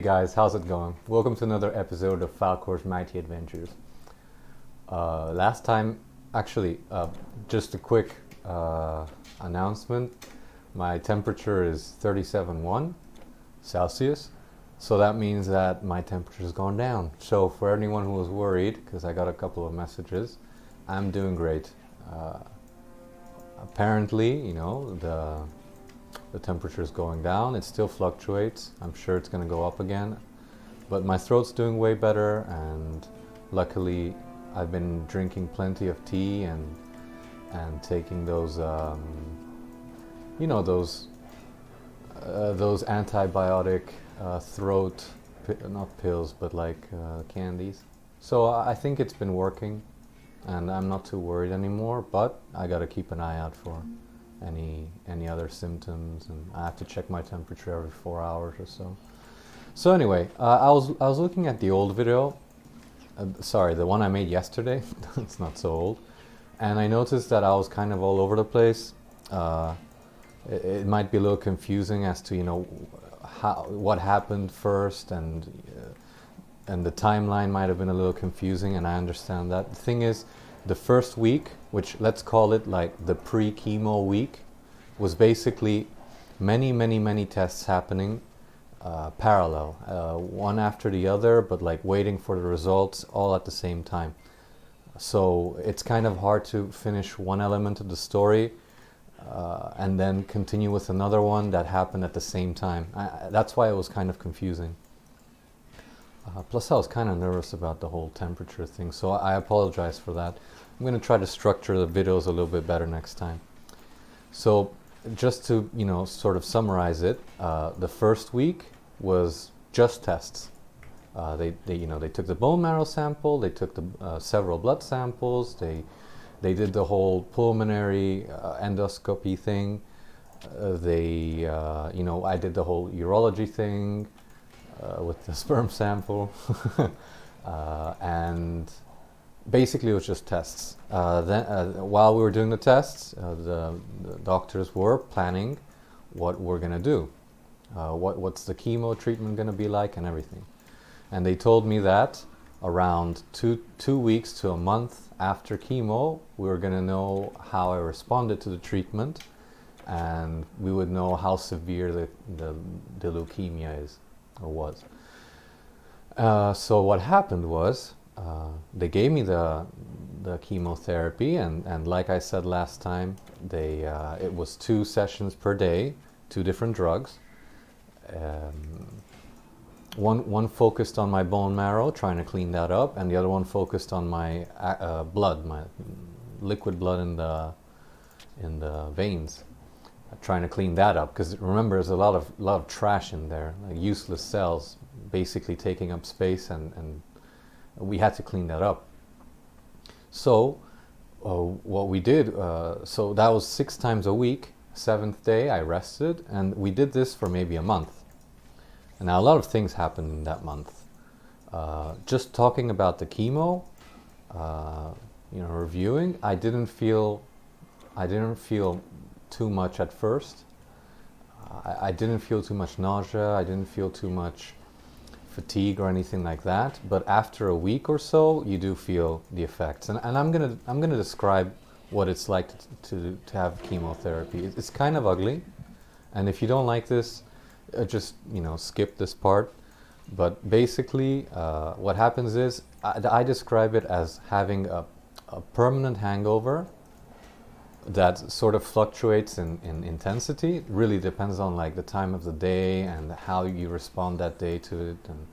Guys, how's it going? Welcome to another episode of Falcor's Mighty Adventures. Last time, actually, just a quick announcement. My temperature is 37.1 Celsius, so that means that my temperature has gone down. So for anyone who was worried, because I got a couple of messages, I'm doing great. Apparently, the temperature is going down. It still fluctuates. I'm sure it's going to go up again. But my throat's doing way better, and luckily I've been drinking plenty of tea and taking those those antibiotic throat not pills but like candies. So I think it's been working, and I'm not too worried anymore, but I got to keep an eye out for any other symptoms, and I have to check my temperature every 4 hours or so. So anyway, I was looking at the old video, sorry, the one I made yesterday. It's not so old, and I noticed that I was kind of all over the place. It might be a little confusing as to what happened first, and the timeline might have been a little confusing, and I understand that. The thing is, the first week, which let's call it like the pre-chemo week, was basically many tests happening parallel, one after the other, but like waiting for the results all at the same time. So it's kind of hard to finish one element of the story and then continue with another one that happened at the same time. That's why it was kind of confusing. Plus I was kind of nervous about the whole temperature thing, so I apologize for that. I'm going to try to structure the videos a little bit better next time. So just to sort of summarize it, the first week was just tests. They took the bone marrow sample, they took the several blood samples, they did the whole pulmonary endoscopy thing. I did the whole urology thing with the sperm sample, and basically it was just tests. Then, while we were doing the tests, the doctors were planning what we're going to do, what's the chemo treatment going to be like and everything. And they told me that around two weeks to a month after chemo, we were going to know how I responded to the treatment, and we would know how severe the leukemia is or was. So what happened was, they gave me the chemotherapy, and like I said last time, it was 2 sessions per day, 2 different drugs. One focused on my bone marrow, trying to clean that up, and the other one focused on my blood, my liquid blood in the veins, trying to clean that up. Because remember, there's a lot of trash in there, like useless cells, basically taking up space, and we had to clean that up. So what we did, so that was 6 times a week. 7th day I rested, and we did this for maybe a month. And now a lot of things happened in that month. Just talking about the chemo, reviewing, I didn't feel too much at first. I didn't feel too much nausea. I didn't feel too much fatigue or anything like that, but after a week or so you do feel the effects, and I'm gonna describe what it's like to have chemotherapy. It's kind of ugly, and if you don't like this, just skip this part. But basically what happens is, I describe it as having a permanent hangover that sort of fluctuates in intensity. It really depends on like the time of the day and how you respond that day to it, and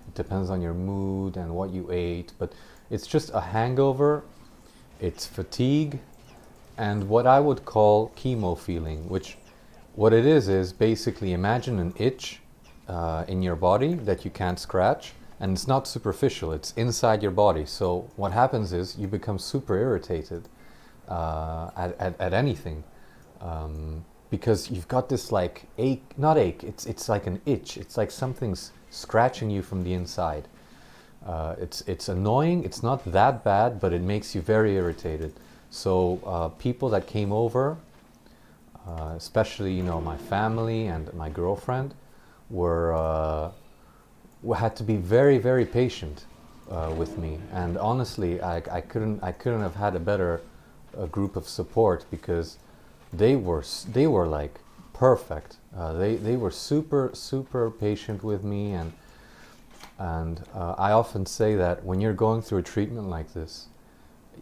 it depends on your mood and what you ate. But it's just a hangover, it's fatigue, and what I would call chemo feeling, which what it is basically, imagine an itch in your body that you can't scratch, and it's not superficial, it's inside your body. So what happens is you become super irritated at anything, because you've got this like not ache, it's like an itch. It's like something's scratching you from the inside. It's annoying. It's not that bad, but it makes you very irritated. So people that came over, especially my family and my girlfriend, were had to be very, very patient with me. And honestly, I couldn't have had a better group of support, because they were like perfect. They were super patient with me, and I often say that when you're going through a treatment like this,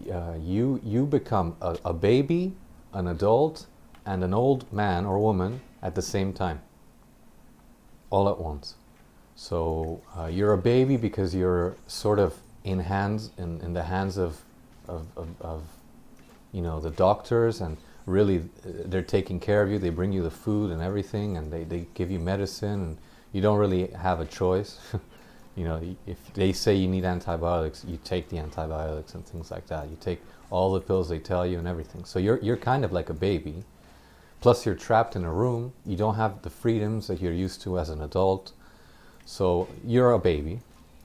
you become a baby, an adult, and an old man or woman at the same time, all at once. So you're a baby because you're sort of in the hands of the doctors, and really they're taking care of you. They bring you the food and everything, and they give you medicine, and you don't really have a choice. If they say you need antibiotics, you take the antibiotics and things like that. You take all the pills they tell you and everything. So you're kind of like a baby. Plus you're trapped in a room. You don't have the freedoms that you're used to as an adult. So you're a baby.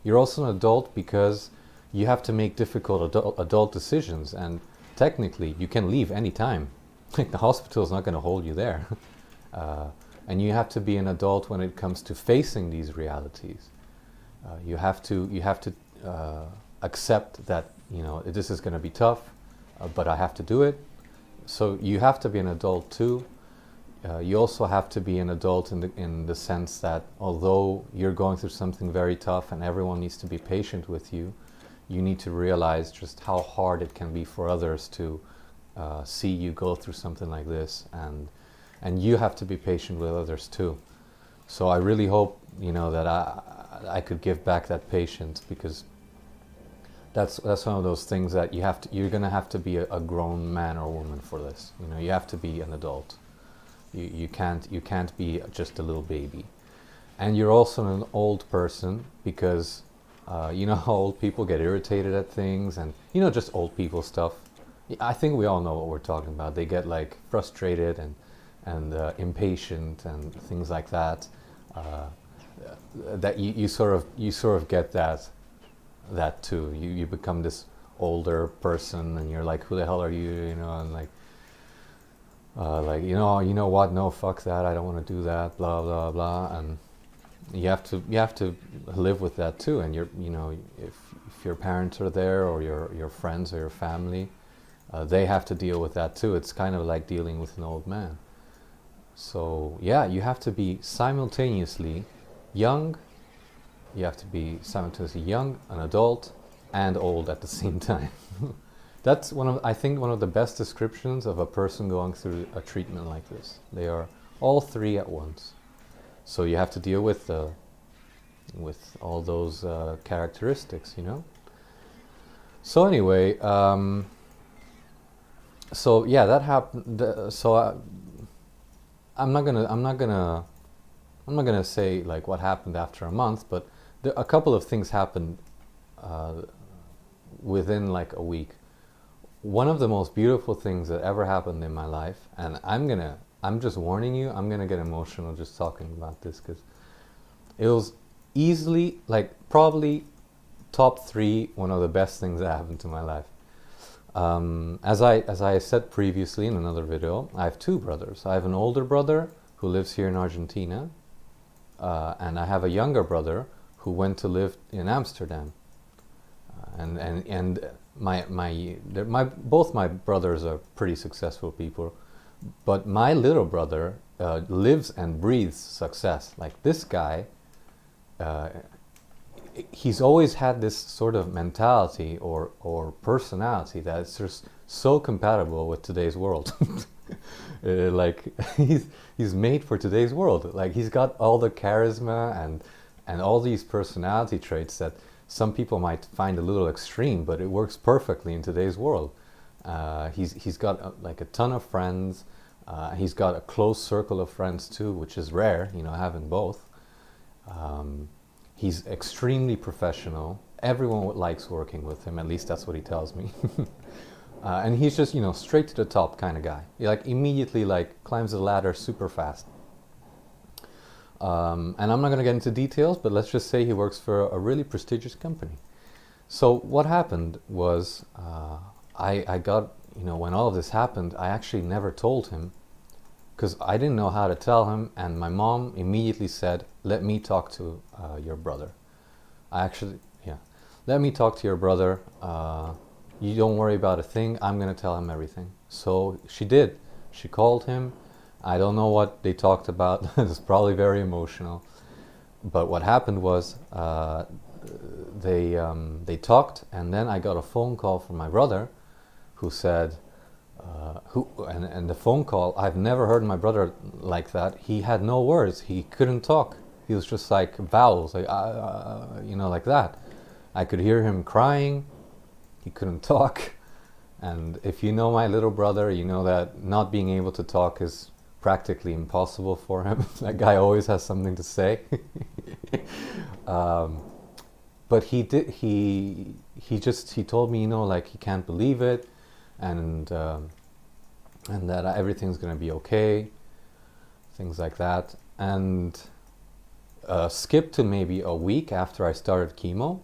You're also an adult because you have to make difficult adult decisions, and technically you can leave anytime. Like, the hospital is not going to hold you there. And you have to be an adult when it comes to facing these realities. You have to accept that this is going to be tough, but I have to do it. So you have to be an adult too. You also have to be an adult in the sense that although you're going through something very tough and everyone needs to be patient with you, you need to realize just how hard it can be for others to see you go through something like this, and you have to be patient with others too. So I really hope that I could give back that patience, because that's one of those things that you're going to have to be a grown man or woman for this. You have to be an adult. You can't be just a little baby. And you're also an old person, because how old people get irritated at things, and just old people stuff. I think we all know what we're talking about. They get like frustrated and impatient and things like that. That you sort of get that too. You become this older person, and you're like, who the hell are you? And you know what? No, fuck that. I don't want to do that. Blah blah blah. And you have to live with that too. And if your parents are there, or your friends or your family, they have to deal with that too. It's kind of like dealing with an old man. So yeah, you have to be simultaneously young. You have to be simultaneously young, an adult, and old at the same time. That's I think one of the best descriptions of a person going through a treatment like this. They are all three at once. So you have to deal with all those characteristics, So anyway, so yeah, that happened. I'm not gonna say like what happened after a month, but a couple of things happened within like a week. One of the most beautiful things that ever happened in my life, and I'm just warning you, I'm gonna get emotional just talking about this, because it was easily, like, probably top 3 one of the best things that happened to my life. As I said previously in another video, I have 2 brothers. I have an older brother who lives here in Argentina, and I have a younger brother who went to live in Amsterdam. And both my brothers are pretty successful people, but my little brother lives and breathes success. Like, this guy, he's always had this sort of mentality or personality that's just so compatible with today's world. Like, he's made for today's world. Like, he's got all the charisma and all these personality traits that some people might find a little extreme, but it works perfectly in today's world. He's got like a ton of friends. He's got a close circle of friends too, which is rare, having both. He's extremely professional. Everyone likes working with him, at least that's what he tells me. And he's just, straight to the top kind of guy. He like immediately like climbs the ladder super fast. And I'm not going to get into details, but let's just say he works for a really prestigious company. So what happened was, I got, when all of this happened, I actually never told him, because I didn't know how to tell him, and my mom immediately said, let me talk to your brother. I actually, yeah. Let me talk to your brother. You don't worry about a thing. I'm going to tell him everything. So she did. She called him. I don't know what they talked about. It's probably very emotional. But what happened was they talked, and then I got a phone call from my brother, who said, and the phone call, I've never heard my brother like that. He had no words. He couldn't talk. He was just like vowels, like like that. I could hear him crying. He couldn't talk. And if you know my little brother, you know that not being able to talk is practically impossible for him. That guy always has something to say. But he did. He told me, like he can't believe it, and that everything's gonna be okay, things like that. And skip to maybe a week after I started chemo.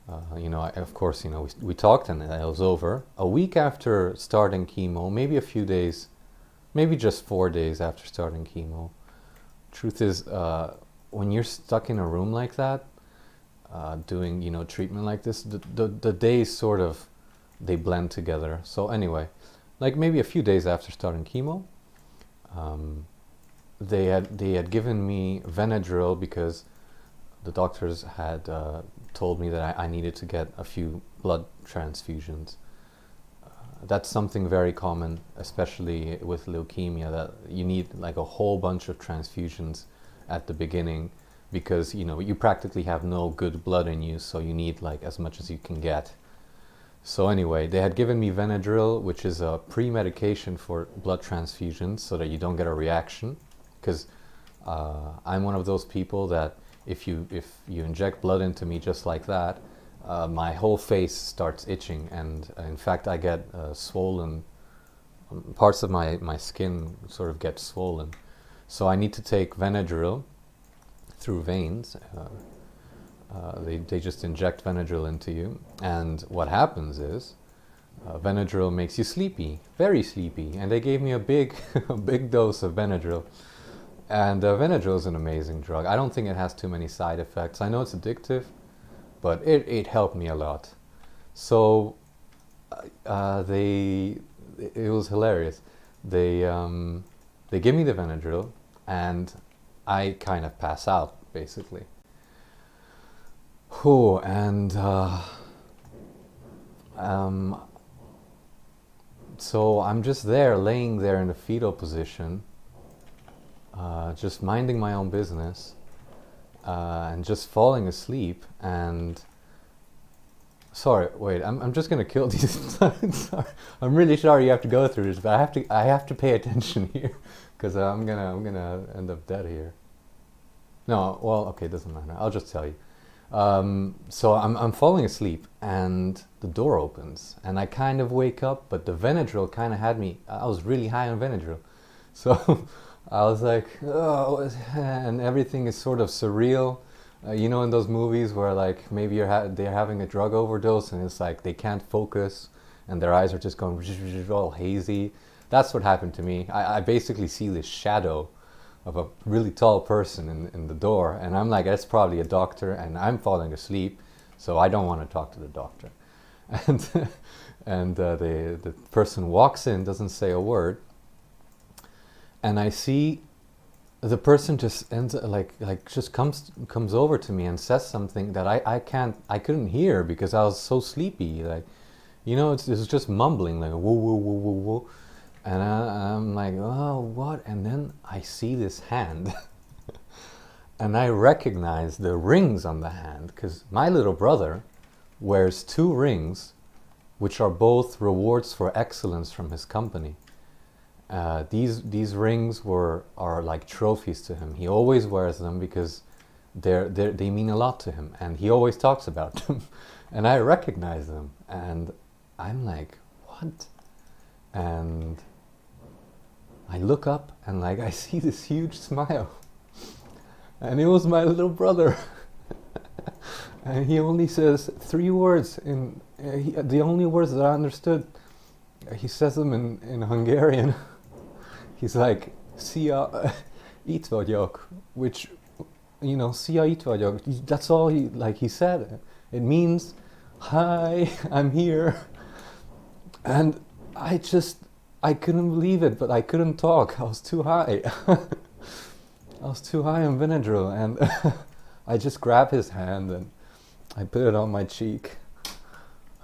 Of course, we talked and it was over. A week after starting chemo, maybe a few days, maybe just 4 days after starting chemo. Truth is, when you're stuck in a room like that, doing, treatment like this, the days sort of, they blend together. So anyway, like maybe a few days after starting chemo, they had given me Benadryl because the doctors had told me that I needed to get a few blood transfusions. That's something very common, especially with leukemia, that you need like a whole bunch of transfusions at the beginning because you practically have no good blood in you, so you need like as much as you can get. So anyway, they had given me Benadryl, which is a pre-medication for blood transfusions so that you don't get a reaction, because I'm one of those people that if you inject blood into me just like that, my whole face starts itching, and in fact I get swollen. Parts of my skin sort of get swollen. So I need to take Benadryl through veins. They just inject Benadryl into you, and what happens is Benadryl makes you sleepy, very sleepy, and they gave me a big a big dose of Benadryl. And Benadryl is an amazing drug. I don't think it has too many side effects. I know it's addictive, but it helped me a lot. So it was hilarious. They give me the Benadryl, and I kind of pass out basically. And so I'm just there, laying there in a fetal position, just minding my own business, and just falling asleep. And I'm just gonna kill these. Sorry. I'm really sorry you have to go through this, but I have to pay attention here, because I'm gonna end up dead here. No, well, okay, it doesn't matter. I'll just tell you. So I'm falling asleep, and the door opens, and I kind of wake up, but the Benadryl kind of had me. I was really high on Benadryl, so I was like, oh, and everything is sort of surreal. In those movies where like maybe they're having a drug overdose, and it's like they can't focus, and their eyes are just going all hazy. That's what happened to me. I basically see this shadow of a really tall person in the door, and I'm like, that's probably a doctor, and I'm falling asleep, so I don't want to talk to the doctor. And the person walks in, doesn't say a word, and I see the person just just comes over to me and says something that I couldn't hear because I was so sleepy, like it was just mumbling like woo woo woo woo woo. And I'm like, oh, what? And then I see this hand. And I recognize the rings on the hand, because my little brother wears 2 rings, which are both rewards for excellence from his company. These rings are like trophies to him. He always wears them because they mean a lot to him, and he always talks about them. And I recognize them, and I'm like, what? And I look up, and like I see this huge smile, and it was my little brother. And he only says 3 words the only words that I understood. He says them in Hungarian. He's like, "Szia, itt vagyok," which szia, itt vagyok. That's all he said. It means, hi, I'm here. And I couldn't believe it, but I couldn't talk. I was too high. I was too high on Benadryl, and I just grabbed his hand and I put it on my cheek.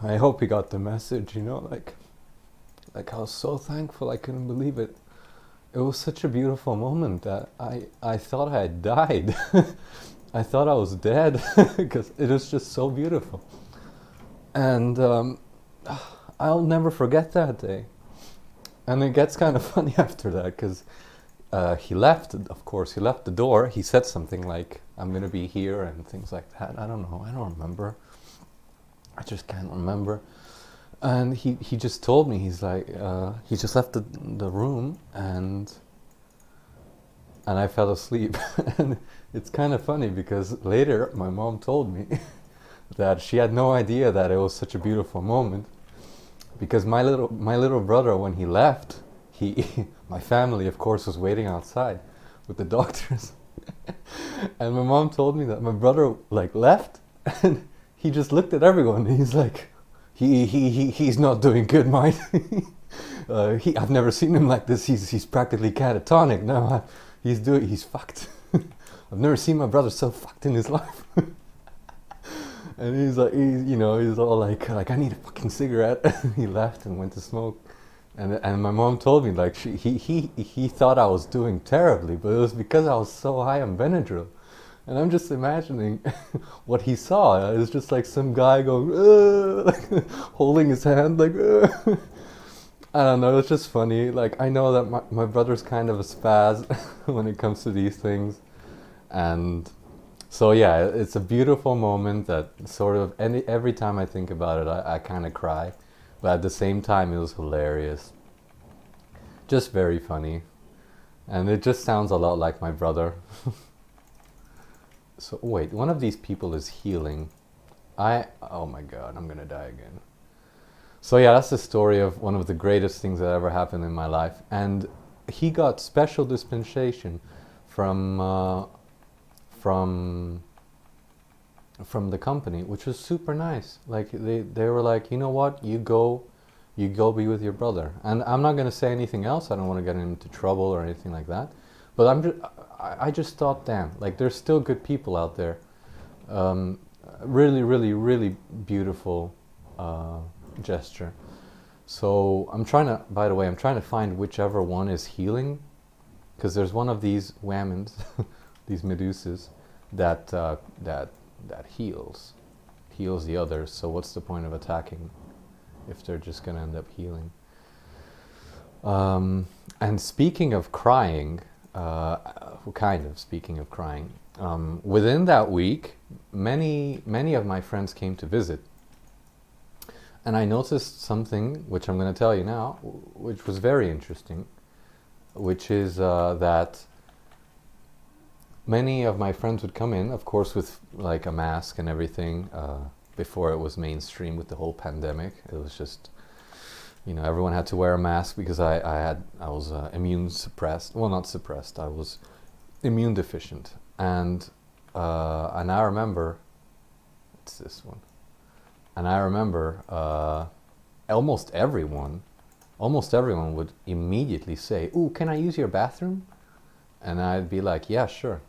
I hope he got the message, like I was so thankful. I couldn't believe it. It was such a beautiful moment that I thought I had died. I thought I was dead because it was just so beautiful. And I'll never forget that day. And it gets kind of funny after that because he left, of course, he left the door. He said something like, I'm going to be here and things like that. I don't know. I don't remember. I just can't remember. And he just told me, he's like, he just left the room and I fell asleep. And it's kind of funny because later my mom told me that she had no idea that it was such a beautiful moment because my little brother, when he left, my family, of course, was waiting outside with the doctors. And my mom told me that my brother left and he just looked at everyone and he's like, he's not doing good, mate. I've never seen him like this. He's practically catatonic. No, he's fucked. I've never seen my brother so fucked in his life. And he's like, he's all like I need a fucking cigarette. He left and went to smoke. And my mom told me like he thought I was doing terribly, but it was because I was so high on Benadryl. And I'm just imagining what he saw. It was just like some guy going, like, holding his hand, like, I don't know, it's just funny. Like, I know that my brother's kind of a spaz when it comes to these things. And so, yeah, it's a beautiful moment that sort of, every time I think about it, I kind of cry. But at the same time, it was hilarious. Just very funny. And it just sounds a lot like my brother. So wait, one of these people is healing. Oh my god, I'm gonna die again. So yeah, that's the story of one of the greatest things that ever happened in my life. And he got special dispensation from the company, which was super nice. Like they were like, you know what, you go be with your brother. And I'm not gonna say anything else. I don't want to get into trouble or anything like that. But I just thought, damn, like there's still good people out there. Really, really, really beautiful gesture. So by the way, I'm trying to find whichever one is healing, because there's one of these whammons, these medusas, that heals the others. So what's the point of attacking if they're just gonna end up healing? And speaking of crying. Speaking of crying, within that week, many of my friends came to visit, and I noticed something which I'm going to tell you now, which was very interesting, which is that many of my friends would come in, of course, with like a mask and everything. Before it was mainstream with the whole pandemic, it was just, everyone had to wear a mask because I was immune suppressed. Well, not suppressed. I was immune deficient, and I remember, it's this one, and I remember almost everyone would immediately say, "Ooh, can I use your bathroom?" And I'd be like, "Yeah, sure,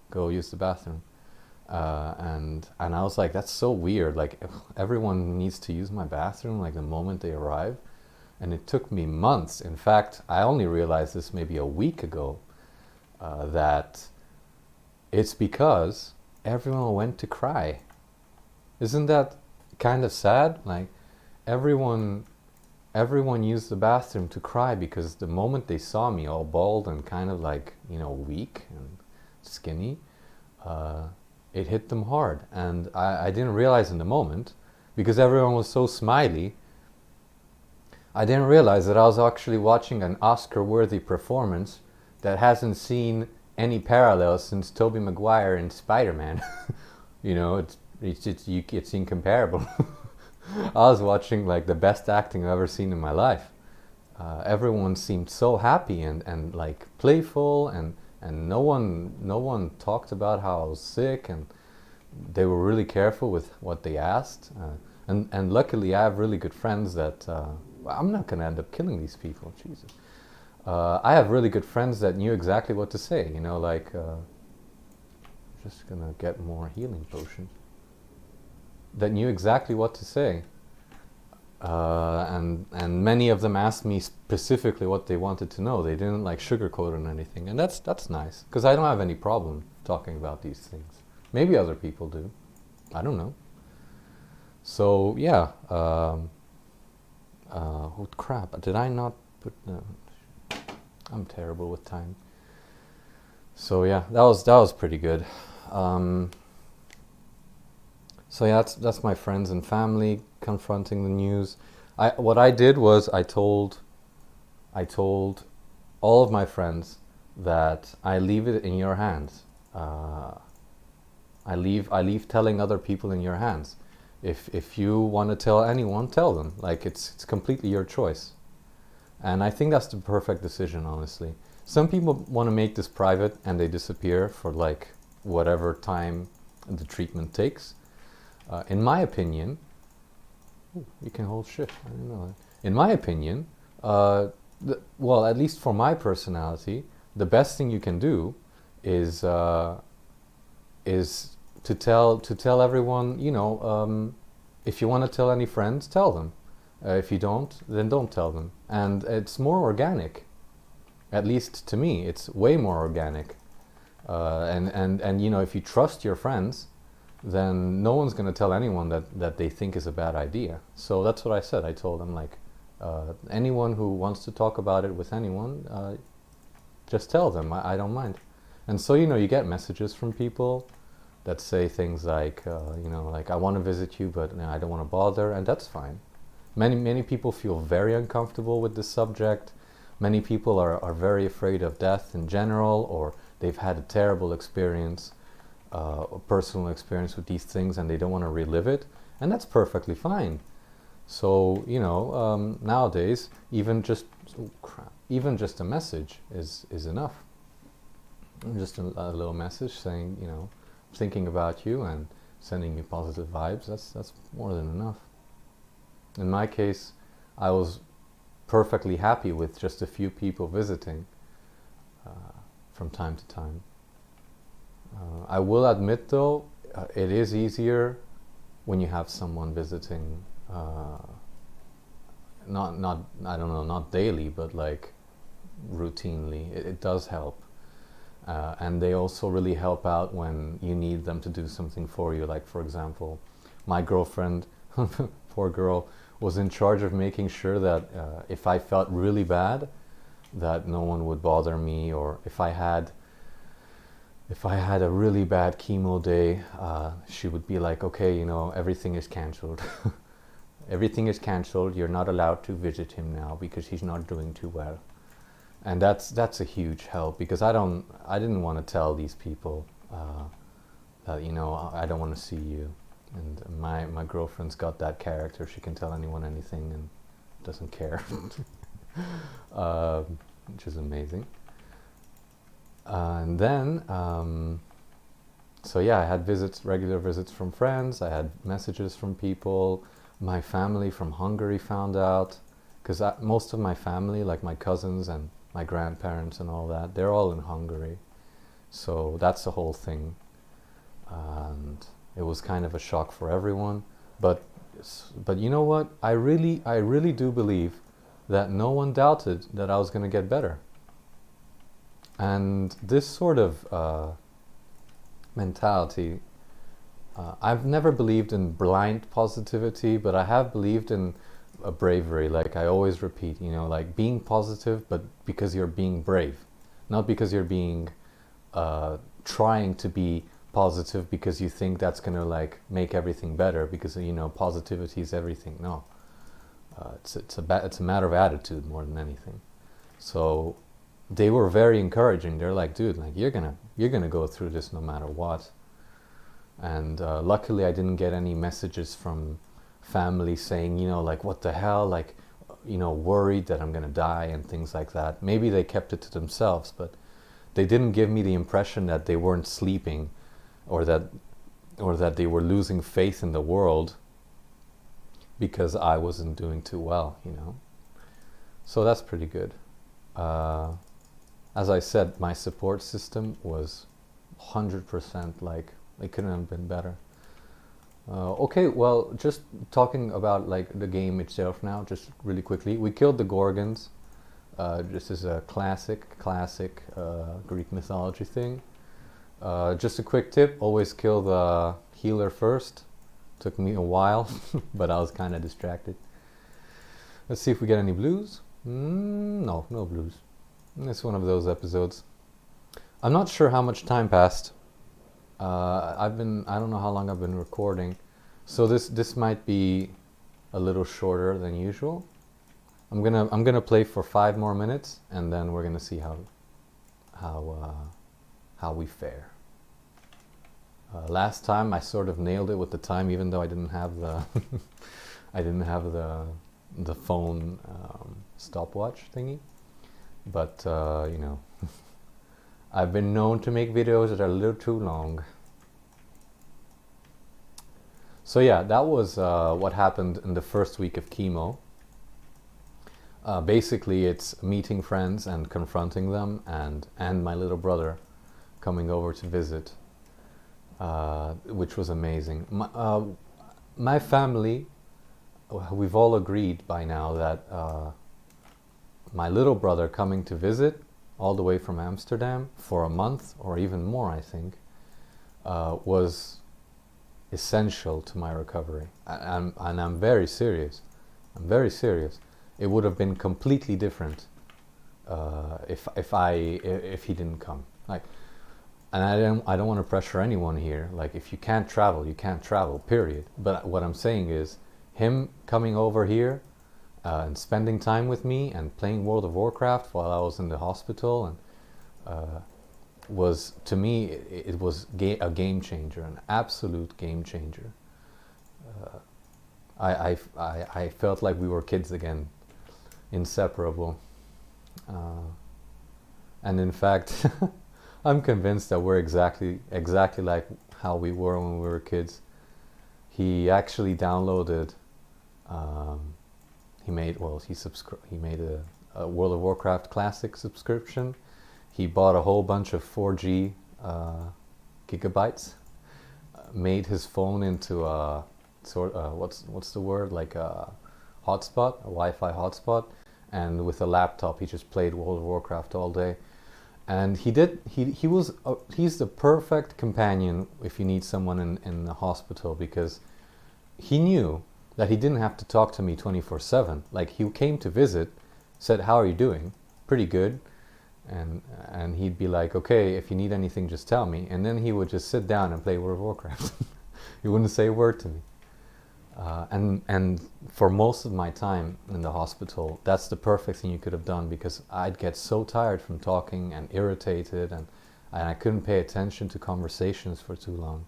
go use the bathroom." And I was like, "That's so weird. Like, everyone needs to use my bathroom like the moment they arrive." And it took me months. In fact, I only realized this maybe a week ago, that it's because everyone went to cry. Isn't that kind of sad? Like, everyone used the bathroom to cry because the moment they saw me all bald and kind of like, weak and skinny, it hit them hard. And I didn't realize in the moment, because everyone was so smiley, I didn't realize that I was actually watching an Oscar-worthy performance that hasn't seen any parallels since Tobey Maguire in Spider-Man. It's incomparable. I was watching like the best acting I've ever seen in my life. Everyone seemed so happy and like playful, and and no one talked about how I was sick, and they were really careful with what they asked. And luckily, I have really good friends that I'm not going to end up killing these people. Jesus. I have really good friends that knew exactly what to say. Like just gonna get more healing potions. That knew exactly what to say. And many of them asked me specifically what they wanted to know. They didn't like sugarcoat or anything, and that's nice because I don't have any problem talking about these things. Maybe other people do. I don't know. So yeah. Oh crap! Did I not put? I'm terrible with time. So yeah, that was pretty good. So yeah, that's my friends and family confronting the news. What I did was I told all of my friends that I leave it in your hands. I leave telling other people in your hands. If you want to tell anyone, tell them. Like it's completely your choice. And I think that's the perfect decision, honestly. Some people want to make this private and they disappear for like whatever time the treatment takes. In my opinion, you can hold shift. I didn't know that. In my opinion, well, at least for my personality, the best thing you can do is to tell everyone. If you want to tell any friends, tell them. If you don't, then don't tell them. And it's more organic. At least to me, it's way more organic. And if you trust your friends, then no one's going to tell anyone that they think is a bad idea. So that's what I said. I told them, like, anyone who wants to talk about it with anyone, just tell them. I don't mind. And so, you get messages from people that say things like, like, I want to visit you, but I don't want to bother, and that's fine. Many people feel very uncomfortable with this subject. Many people are very afraid of death in general, or they've had a terrible experience, a personal experience with these things, and they don't want to relive it, and that's perfectly fine. So nowadays, even just a message is enough. Just a little message saying, thinking about you and sending you positive vibes. That's more than enough. In my case, I was perfectly happy with just a few people visiting from time to time. I will admit, though, it is easier when you have someone visiting. Not daily, but like routinely. It does help, and they also really help out when you need them to do something for you. Like, for example, my girlfriend, poor girl, was in charge of making sure that if I felt really bad, that no one would bother me, or if I had a really bad chemo day, she would be like, okay, everything is cancelled. Everything is cancelled. You're not allowed to visit him now because he's not doing too well. And that's a huge help, because I didn't want to tell these people that I don't want to see you. And my girlfriend's got that character. She can tell anyone anything and doesn't care, which is amazing. And then, so yeah, I had regular visits from friends. I had messages from people. My family from Hungary found out, because most of my family, like my cousins and my grandparents and all that, they're all in Hungary. So that's the whole thing. And it was kind of a shock for everyone. But you know what? I really do believe that no one doubted that I was going to get better. And this sort of mentality, I've never believed in blind positivity, but I have believed in bravery. Like I always repeat, like being positive, but because you're being brave, not because you're being trying to be positive because you think that's going to like make everything better, because positivity is everything. No, it's a matter of attitude more than anything. So they were very encouraging. They're like, dude, like you're gonna go through this no matter what. And luckily I didn't get any messages from family saying, like, what the hell, like, worried that I'm gonna die and things like that. Maybe they kept it to themselves, but they didn't give me the impression that they weren't sleeping, or that they were losing faith in the world because I wasn't doing too well, you know. So that's pretty good. As I said, my support system was 100%, like, it couldn't have been better. Okay, well, just talking about like the game itself now, just really quickly. We killed the gorgons. This is a classic Greek mythology thing. Just a quick tip, always kill the healer first. Took me a while, but I was kind of distracted. Let's see if we get any blues. No blues. It's one of those episodes. I'm not sure how much time passed. I don't know how long I've been recording, so this might be a little shorter than usual. I'm gonna play for 5 more minutes, and then we're gonna see how we fare. Last time I sort of nailed it with the time, even though I didn't have the the phone stopwatch thingy. But you know, I've been known to make videos that are a little too long. So yeah, that was what happened in the first week of chemo. Basically, it's meeting friends and confronting them, and my little brother coming over to visit, which was amazing. My family, we've all agreed by now that my little brother coming to visit all the way from Amsterdam for a month or even more, I think, was essential to my recovery. And I'm very serious. I'm very serious. It would have been completely different if he didn't come. Like, and I don't want to pressure anyone here. Like, if you can't travel, you can't travel. Period. But what I'm saying is, him coming over here and spending time with me and playing World of Warcraft while I was in the hospital, and was, to me, it was a game changer, an absolute game changer. I felt like we were kids again, inseparable. And in fact, I'm convinced that we're exactly like how we were when we were kids. He actually downloaded. He made a World of Warcraft Classic subscription. He bought a whole bunch of 4G gigabytes. Made his phone into a what's the word, like a hotspot, a Wi-Fi hotspot, and with a laptop he just played World of Warcraft all day. And he's the perfect companion if you need someone in the hospital, because he knew that he didn't have to talk to me 24/7. Like, he came to visit, said, "How are you doing?" "Pretty good." And he'd be like, "Okay, if you need anything, just tell me." And then he would just sit down and play World of Warcraft. He wouldn't say a word to me. And for most of my time in the hospital, that's the perfect thing you could have done, because I'd get so tired from talking and irritated, and I couldn't pay attention to conversations for too long,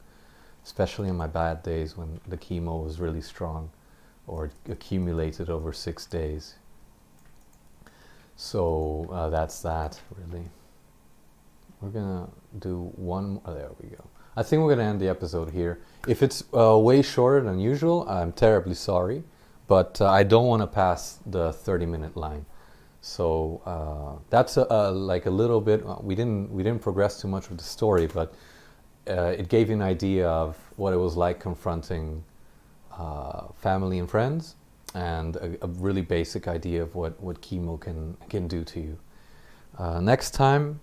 especially on my bad days when the chemo was really strong or accumulated over 6 days. So that's that, really. We're gonna do one. Oh, there we go. I think we're gonna end the episode here. If it's way shorter than usual, I'm terribly sorry, but I don't want to pass the 30-minute line. So that's like a little bit. We didn't progress too much with the story, but it gave you an idea of what it was like confronting family and friends, and a really basic idea of what chemo can do to you. Next time,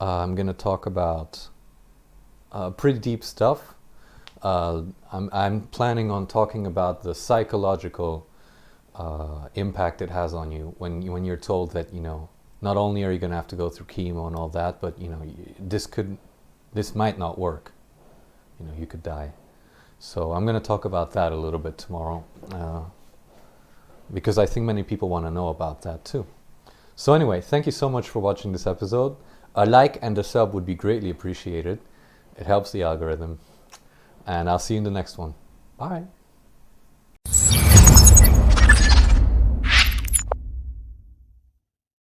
I'm going to talk about pretty deep stuff. I'm planning on talking about the psychological impact it has on you when you're told that, you know, not only are you going to have to go through chemo and all that, but, you know, this might not work. You know, you could die. So I'm going to talk about that a little bit tomorrow, because I think many people want to know about that too. So anyway, thank you so much for watching this episode. A like and a sub would be greatly appreciated. It helps the algorithm. And I'll see you in the next one. Bye.